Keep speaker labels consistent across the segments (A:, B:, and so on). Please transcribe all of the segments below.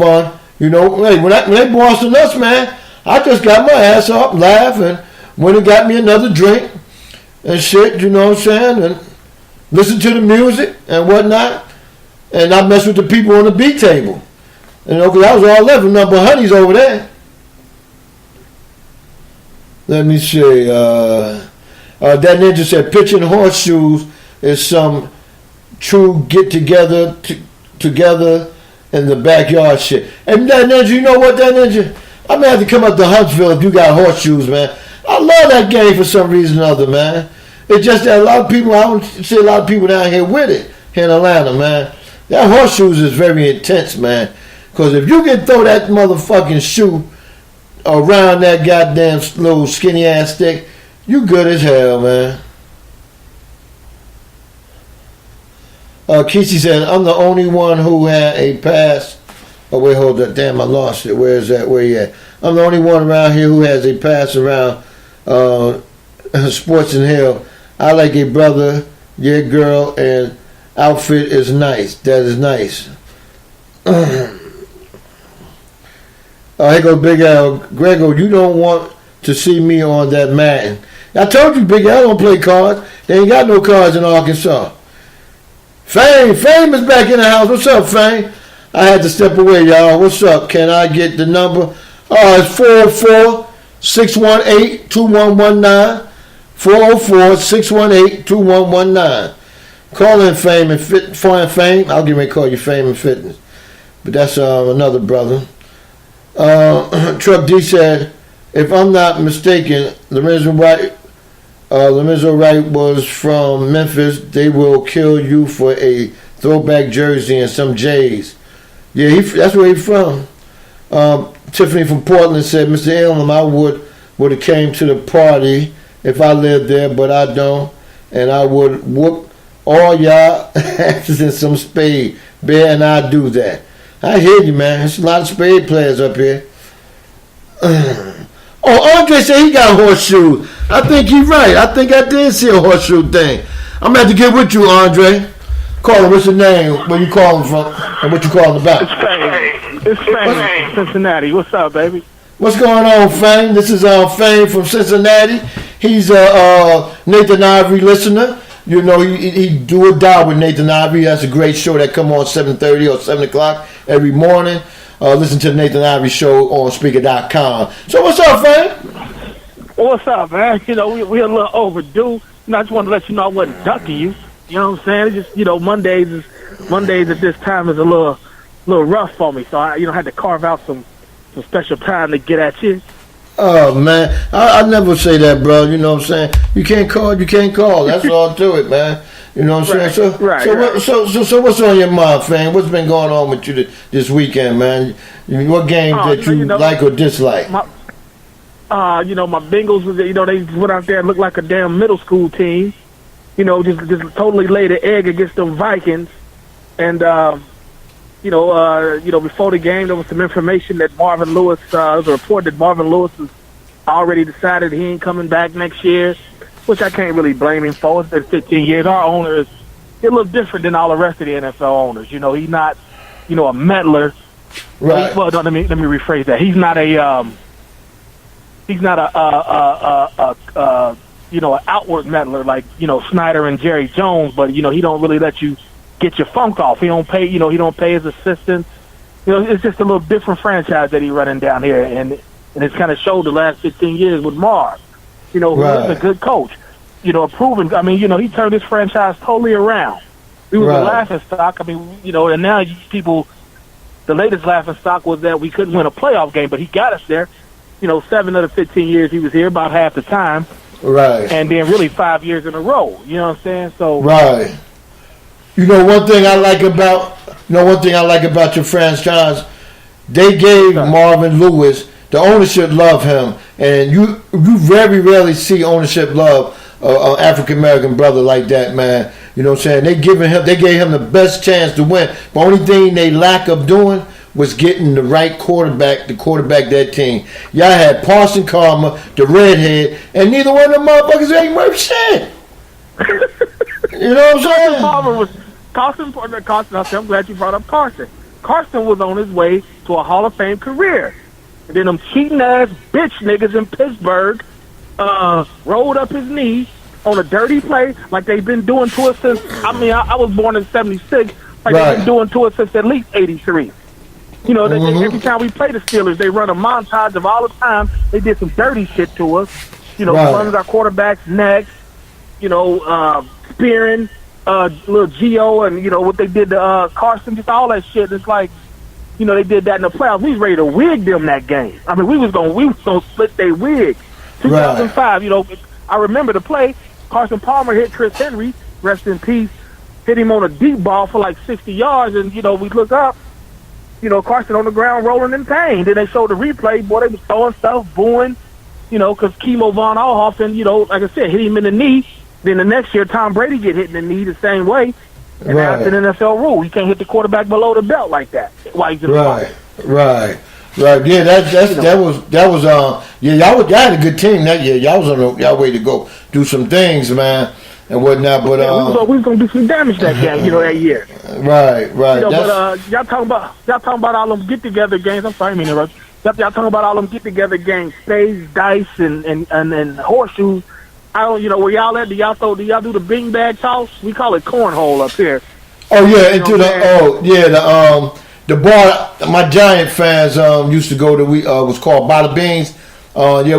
A: fun. You know, hey, when they bossing us, man, I just got my ass up, laughing, went and got me another drink and shit, you know what I'm saying, and listen to the music and whatnot, and I mess with the people on the B table. You know, because I was all left with nothing but honeys over there. Let me see. That ninja said pitching horseshoes is some true get together in the backyard shit. And that ninja, you know what, that ninja? I may have to come up to Huntsville if you got horseshoes, man. I love that game for some reason or other, man. It's just that a lot of people, I don't see a lot of people down here with it here in Atlanta, man. That horseshoes is very intense, man. Because if you can throw that motherfucking shoe around that goddamn little skinny ass stick, you good as hell, man. Kesey said, I'm the only one who had a pass. Oh, wait, hold up. Damn, I lost it. Where is that? Where you at? I'm the only one around here who has a pass around Sports and Hill. I like a brother, your girl, and outfit is nice. That is nice. Here goes Big L. Grego, you don't want to see me on that Madden. I told you, Big L don't play cards. They ain't got no cards in Arkansas. Fame is back in the house. What's up, Fame? I had to step away, y'all. What's up? Can I get the number? It's 404-618-2119. 404-618-2119. Call in Fame and Find Fame. I'll give me a call you Fame and Fitness. But that's another brother. Truck D said, if I'm not mistaken, Lorenzo Wright was from Memphis. They will kill you for a throwback jersey and some J's. Yeah, that's where he's from. Tiffany from Portland said, Mr. Elam, I would have came to the party if I lived there, but I don't. And I would whoop all y'all asses in some spade. Bear and I do that. I hear you, man. There's a lot of spade players up here. Andre said he got horseshoes. I think he's right. I think I did see a horseshoe thing. I'm going to have to get with you, Andre. Call him. What's your name? Where you calling from? And what you calling about?
B: It's Fame. Cincinnati. What's up, baby?
A: What's going on, Fame? This is Fame from Cincinnati. He's a Nathan Ivory listener. You know, he do or die with Nathan Ivory. That's a great show that come on 7:30 or 7 o'clock every morning. Listen to the Nathan Ivory show on Speaker.com. So what's up, Fame?
B: What's up, man? You know, we're a little overdue. I just wanted to let you know I wasn't ducking you. You know what I'm saying? It's just, you know, Mondays at this time is a little rough for me. So I had to carve out some special time to get at you.
A: Oh, man. I never say that, bro. You know what I'm saying? You can't call. That's all to it, man. You know what I'm saying? So what's on your mind, Fame? What's been going on with you this weekend, man? What game that you like or dislike?
B: My Bengals, they went out there and looked like a damn middle school team. You know, just totally laid an egg against them Vikings. And, before the game, there was some information that Marvin Lewis, there was a report that Marvin Lewis has already decided he ain't coming back next year, which I can't really blame him for. It's been 15 years. Our owner is a little different than all the rest of the NFL owners. You know, he's not, a meddler.
A: Right.
B: Well, let me rephrase that. He's not an outward meddler like, Snyder and Jerry Jones, but, he don't really let you get your funk off. He don't pay his assistants. It's just a little different franchise that he's running down here, and it's kind of showed the last 15 years with Marv. Who is a good coach. A proven. I mean, he turned this franchise totally around. We were the laughing stock. I mean, and now people, the latest laughing stock was that we couldn't win a playoff game, but he got us there. 7 of the 15 years he was here, about half the time.
A: Right.
B: And then really 5 years in a row. You know what I'm saying? So.
A: Right. One thing I like about your franchise, they gave Marvin Lewis, the ownership love him, and you very rarely see ownership love an African American brother like that, man. You know what I'm saying? They gave him the best chance to win. The only thing they lack of doing was getting the right quarterback to quarterback that team. Y'all had Parson Karma, the redhead, and neither one of them motherfuckers ain't worth shit. You know what I'm saying?
B: Carson. I'm glad you brought up Carson. Carson was on his way to a Hall of Fame career. And then them cheating-ass bitch niggas in Pittsburgh rolled up his knee on a dirty play like they've been doing to us since, I was born in 76, like they've been doing to us since at least 83. You know, every time we play the Steelers, they run a montage of all the time they did some dirty shit to us. You know, running our quarterback's neck, you know, spearing little Gio, and, you know, what they did to Carson, just all that shit. It's like, you know, they did that in the playoffs. We was ready to wig them that game. I mean, we was gonna split their wig. 2005, you know, I remember the play. Carson Palmer hit Chris Henry, rest in peace, hit him on a deep ball for like 60 yards, and, you know, we look up, you know, Carson on the ground rolling in pain. Then they showed the replay. Boy, they was throwing stuff, booing, you know, because Kimo Von Ohoff, you know, like I said, hit him in the knee. Then the next year, Tom Brady get hit in the knee the same way. And that's an NFL rule. You can't hit the quarterback below the belt like that while he's in the pocket.
A: Right. Yeah, that was y'all had a good team that year. Y'all was on y'all way to go do some things, man, and whatnot. But
B: we was gonna do some damage that game, you know, that year.
A: Right.
B: You know, but y'all talking about all them get together games. I'm sorry, I mean, y'all talking about all them get together games, spades, dice, and horseshoes. I don't, you know, where y'all at? Do y'all do the bing bag toss? We call it cornhole up here.
A: Oh yeah, the bar my Giant fans used to go to. Was called Bada Beans.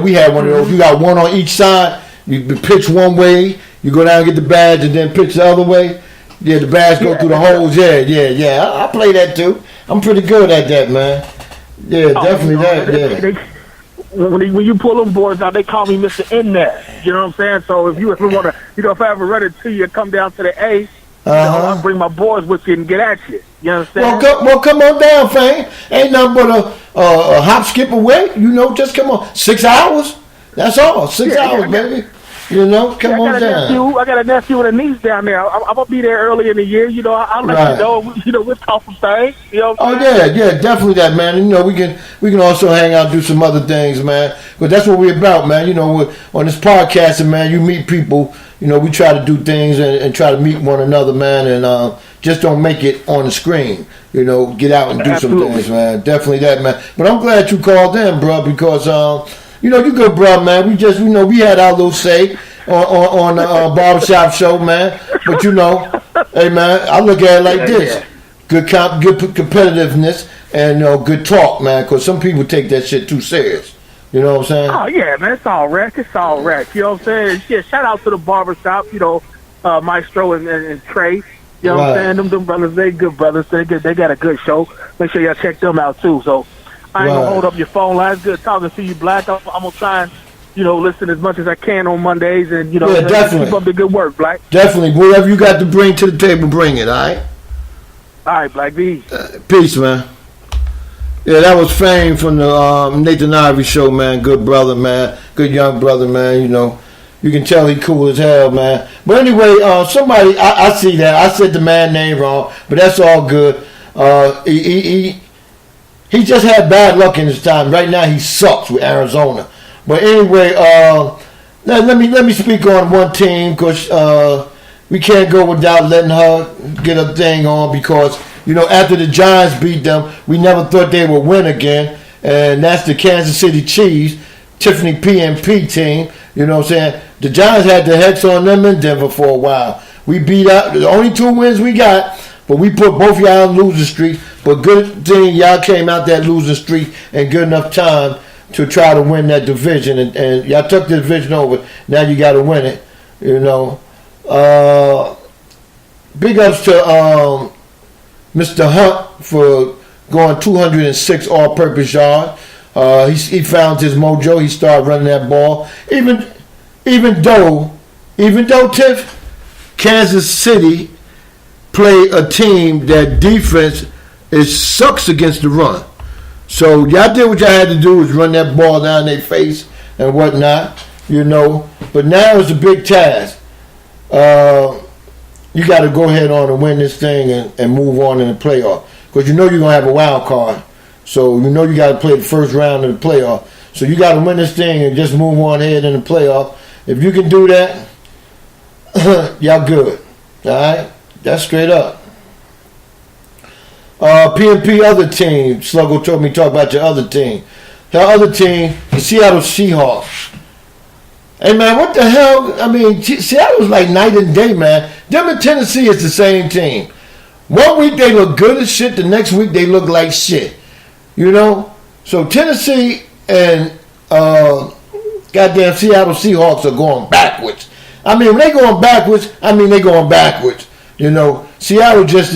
A: We had one of those. You got one on each side. You pitch one way, you go down and get the badge, and then pitch the other way. Yeah, the badge go through the holes. Yeah. I play that too. I'm pretty good at that, man. Yeah, definitely that.
B: When you pull them boards out, they call me Mr. In-Net. You know what I'm saying? So if you ever want to, you know, if I ever run it to you, come down to the A, you know, I'll bring my boards with you and get at you. You understand?
A: Well, come on down, fam. Ain't nothing but a hop, skip away. You know, just come on. 6 hours. That's all. 6 hours, baby. You know, come on down.
B: I got a nephew and a niece down there. I'm gonna be there early in the year. You know, I'll let you know. You know, we'll talk some things. You know.
A: Yeah, definitely that, man. You know, we can also hang out, and do some other things, man. But that's what we're about, man. You know, on this podcasting, man, you meet people. You know, we try to do things and try to meet one another, man, and just don't make it on the screen. You know, get out and do some things, man. Definitely that, man. But I'm glad you called in, bro, because you know, you good, bro, man. We had our little say on the barbershop show, man. But, you know, hey, man, I look at it like this. Good competitiveness and, good talk, man, because some people take that shit too serious. You know what I'm saying?
B: Oh, yeah, man, it's all wreck. You know what I'm saying? Yeah, shout out to the barbershop, you know, Maestro and Trey. You know what I'm saying? Them brothers, they good brothers. They got a good show. Make sure y'all check them out, too. So, I ain't gonna hold up your phone line. It's good talking to you, Black. I'm gonna try and, you know, listen as much as I can on Mondays, and, you know,
A: definitely
B: keep up the good work, Black.
A: Definitely, whatever you got to bring to the table, bring it. All right.
B: All right, Black B.
A: Peace, man. Yeah, that was Fame from the Nathan Ivey show, man. Good brother, man. Good young brother, man. You know, you can tell he cool as hell, man. But anyway, somebody, I see that. I said the man name wrong, but that's all good. He just had bad luck in his time. Right now, he sucks with Arizona. But anyway, let me speak on one team, because we can't go without letting her get a thing on, because, you know, after the Giants beat them, we never thought they would win again, and that's the Kansas City Chiefs, Tiffany PNP team. You know what I'm saying? The Giants had their heads on them in Denver for a while. We beat out the only 2 wins we got. But we put both y'all on losing streak. But good thing y'all came out that losing streak in good enough time to try to win that division. And y'all took the division over. Now you got to win it. You know. Big ups to Mr. Hunt for going 206 all-purpose yards. He found his mojo. He started running that ball. Even though Tiff, Kansas City play a team that defense sucks against the run. So y'all did what y'all had to do, was run that ball down their face and whatnot, you know. But now it's a big task. You got to go ahead on and win this thing and move on in the playoff. Because you know you're going to have a wild card. So you know you got to play the first round of the playoff. So you got to win this thing and just move on ahead in the playoff. If you can do that, y'all good. All right? That's straight up. PNP other team. Sluggo told me talk about your other team. The other team, the Seattle Seahawks. Hey, man, what the hell? I mean, Seattle's like night and day, man. Them and Tennessee is the same team. One week they look good as shit. The next week they look like shit. You know? So Tennessee and goddamn Seattle Seahawks are going backwards. I mean, when they going backwards, they going backwards. You know? Seattle just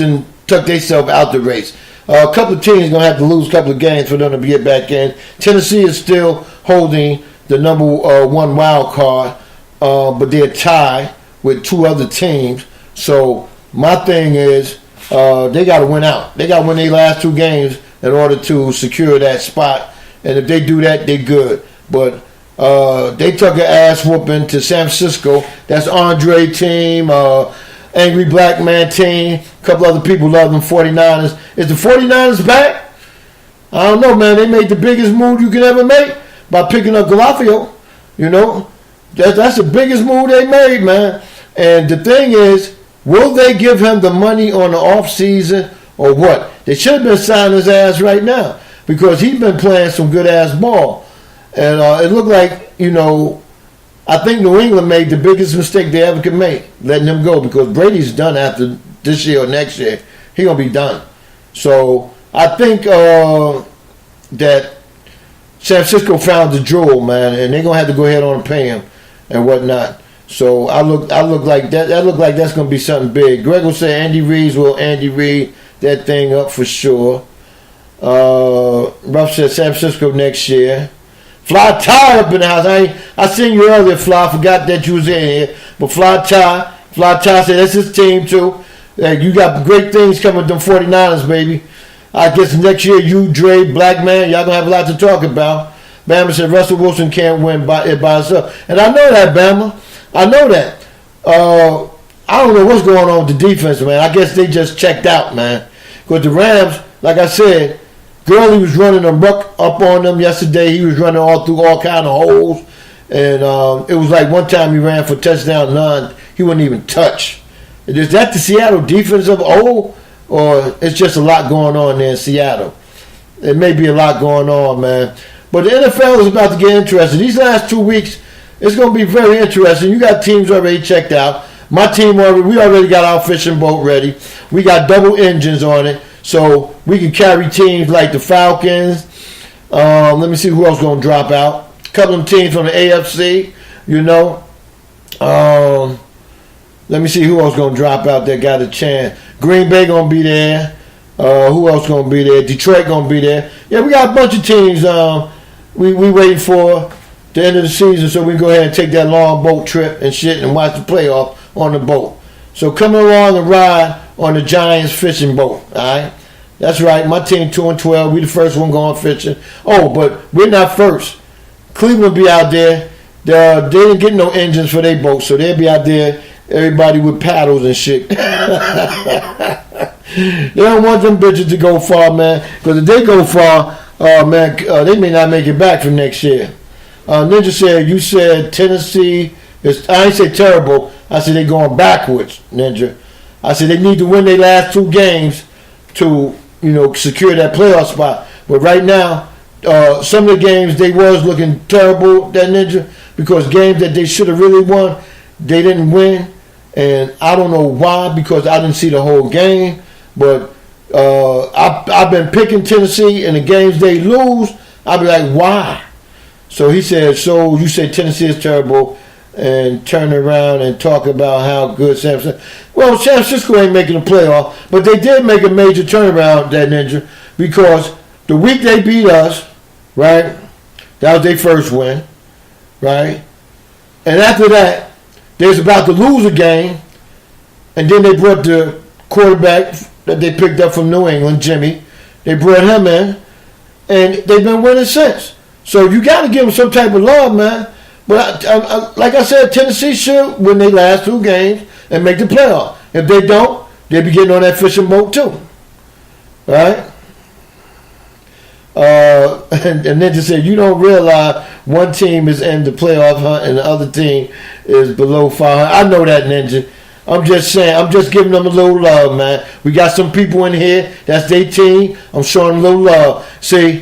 A: took themselves out the race. A couple of teams going to have to lose a couple of games for them to get back in. Tennessee is still holding the number one wild card, but they're tied with two other teams. So my thing is they got to win out. They got to win their last two games in order to secure that spot. And if they do that, they're good. But they took an ass whooping to San Francisco. That's Andre team, Angry Black Man team. A couple other people love them 49ers. Is the 49ers back? I don't know, man. They made the biggest move you can ever make by picking up Galafio. You know, that's the biggest move they made, man. And the thing is, will they give him the money on the off season or what? They should have been signing his ass right now because he's been playing some good ass ball. And it looked like, you know, I think New England made the biggest mistake they ever could make, letting him go, because Brady's done after this year or next year. He's going to be done. So I think that San Francisco found the jewel, man, and they're going to have to go ahead on and pay him and whatnot. So I look like that. That look like that's going to be something big. Greg will say Andy Reid's will Andy Reid that thing up for sure. Ruff said San Francisco next year. Fly Ty up in the house. I seen you earlier, Fly. I forgot that you was in here. But Fly Ty said that's his team too. You got great things coming with them 49ers, baby. I guess next year you, Dre, Black Man, y'all gonna have a lot to talk about. Bama said Russell Wilson can't win by himself. And I know that, Bama. I know that. I don't know what's going on with the defense, man. I guess they just checked out, man. Because the Rams, like I said, Gurley was running a ruck up on them yesterday. He was running all through all kind of holes. And it was like one time he ran for touchdown, none. He wouldn't even touch. Is that the Seattle defense of old? Or it's just a lot going on there in Seattle? It may be a lot going on, man. But the NFL is about to get interesting. These last 2 weeks, it's going to be very interesting. You got teams already checked out. My team, we already got our fishing boat ready. We got double engines on it. So we can carry teams like the Falcons. Let me see who else going to drop out. A couple of teams from the AFC, you know. Let me see who else going to drop out that got a chance. Green Bay going to be there. Who else going to be there? Detroit going to be there. Yeah, we got a bunch of teams we waiting for the end of the season so we can go ahead and take that long boat trip and shit and watch the playoff on the boat. So come along and ride on the Giants fishing boat, all right? That's right. My team 2-12. We the first one going fishing. Oh, but we're not first. Cleveland be out there. They didn't get no engines for their boat, so they'll be out there, everybody with paddles and shit. They don't want them bitches to go far, man. Because if they go far, man, they may not make it back for next year. Ninja said, you said Tennessee is, I ain't say terrible. I said they going backwards, Ninja. I said they need to win their last two games to, you know, secure that playoff spot. But right now, some of the games they was looking terrible, that Ninja, because games that they should have really won, they didn't win. And I don't know why, because I didn't see the whole game. But I've been picking Tennessee, and the games they lose, I'll be like, why? So he said, so you say Tennessee is terrible, and turn around and talk about how good San Francisco. Well, San Francisco ain't making the playoff, but they did make a major turnaround, that Ninja, because the week they beat us, right, that was their first win, right? And after that, they was about to lose a game, and then they brought the quarterback that they picked up from New England, Jimmy. They brought him in, and they've been winning since. So you got to give them some type of love, man. But like I said, Tennessee should win their last two games and make the playoff. If they don't, they'll be getting on that fishing boat too. Right? And Ninja said, you don't realize one team is in the playoff hunt and the other team is below 500. I know that, Ninja. I'm just saying, I'm just giving them a little love, man. We got some people in here, that's their team. I'm showing them a little love. See,